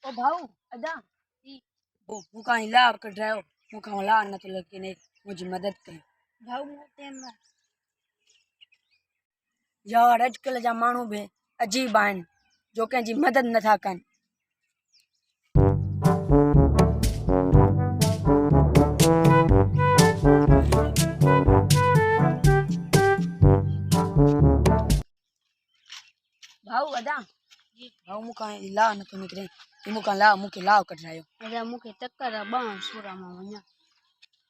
ओ भाऊ अदा वो मुका हिला कढायो मुका ला न तो लगे ने मुझे मदद कर भाऊ मोते न यार अजकल जा मानू बे अजीब आन जो के जी मदद न था कन भाऊ अदा जी भाऊ मुका हिला न तो निकरे मुका ला कढायो अदा मुके टक्कर बाण सोरा मा वना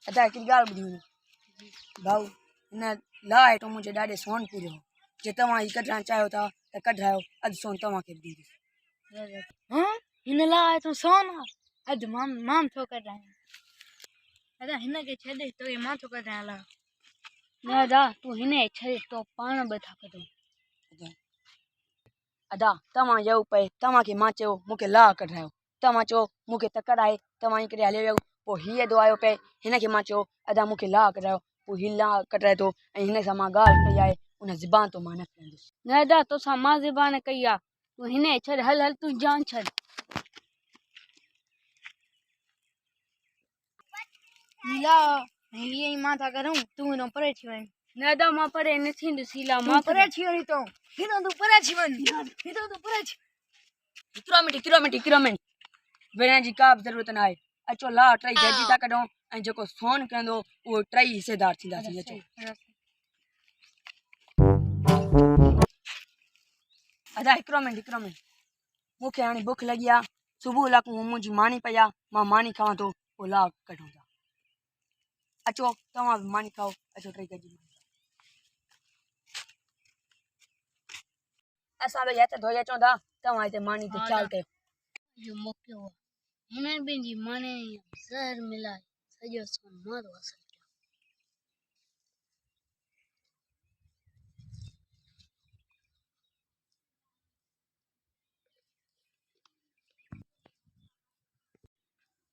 अदा की गाल बुदी भाऊ न ला है तो मुझे डाडे सोन पूरो जे तमा ही कढरा चाहो था त कढरायो अज सोन तमा के दी हां इन ला है तो सोन अज माम तो कढरा अदा हिन के छदे तो ये मा तो कढरा ला ना दा तू हिने छदे तो पाण बथा कदो अदा तमा यऊ पे तमा के माचो मुके ला कढरायो तमा चो मुके तकर आए तमा ही करे हले वो ही दो आयो पे हिने के माचो अदा मुके ला कढरायो वो हिला कढराय तो हिने समा गाल कई आए उन ज़बान तो मानक न अदा तो समा ज़बान कई आ तू हिने छड़ हल हल तू जान छड़ नीला नीलिए ही माथा करूं तू नो परे छी न अदा मा परे न थिंद सीला मा परे छी नी तो हिनो तू परे छी वन हिनो तू परे छी किलोमीटर वेना जी का जरूरत ना है अचो ला ट्राई जजी ता कढो ऐं जको सोन कंदो वो ट्राई हिस्सेदार थींदा सी अचो अदा हिकरो मिनट मुखे हानी भूख लगी आ सुबह लाकू मुजी मानी पया मां मानी खावा तो वो ला कढो था अचो तमा भी मानी खाओ अचो ट्राई जजी असा बे याते धोया चोदा तमा इते मानी ते ख्याल कयो यो मोक्यो हिने बिंजी माने जहर मिलाए सजो सो मारो असल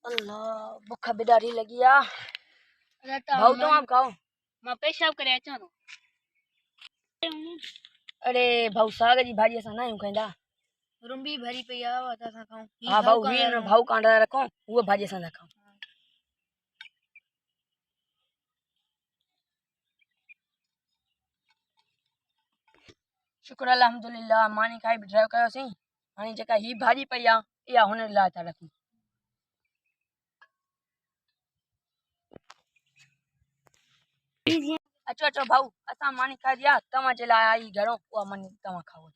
अल्लाह भूख बिदारी लगी आ भाऊ तो आप खाओ मैं पेशाब करे अचा तो अरे भाऊ साग जी भाजी असा ना खाइंदा रुंबी भरी पे आवा ता खाऊं हां भाऊ वी न भाऊ कांडा रखो वो भाजी असा खाऊं शुक्र अल्हम्दुलिल्लाह मानी खाई ड्राइव कयो सी हानी जका ही भाजी पई आ या हुन ला था रखी अचो अचो भाऊ असा मानी खा दिया तमा चला आई घरो वो मन तमा खाओ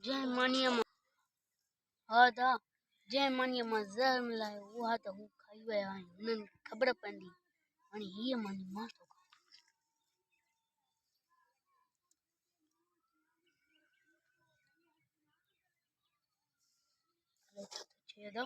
जय मानिया हां दा जय मानिया मजर मिलाए वो हा तो खाई वे आ उन खबर पंदी हानी ही मानी मा तो छेदा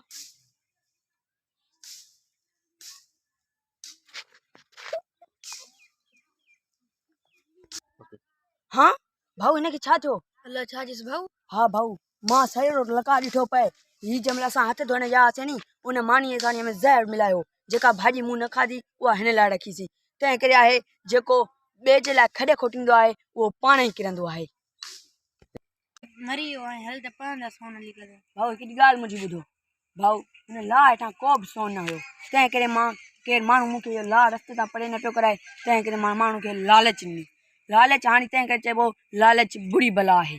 हाँ भाऊ इने के छा थो अल्लाह छा जिस भाऊ हाँ भाऊ मां सरो लका दिठो पे ही जमला सा हाथ धोने जा से नी उन मानी सानी में जहर मिलायो जेका भाजी मुंह न खादी वो हने ला रखी सी ते करे आहे जेको बेजे ला खडे खोटिंदो आहे वो पाणे ही किरंदो आहे मरी है हल त पांदा सोन लिखल भाऊ की गाल मुझी बुधो भाऊ ने ला एटा को भी सोन न हो ते करे मां केर मानू मुके यो ला रस्ते ता पड़े न पे कराए ते करे मानू के लालच हानी ते करे चबो लालच बुरी बला है।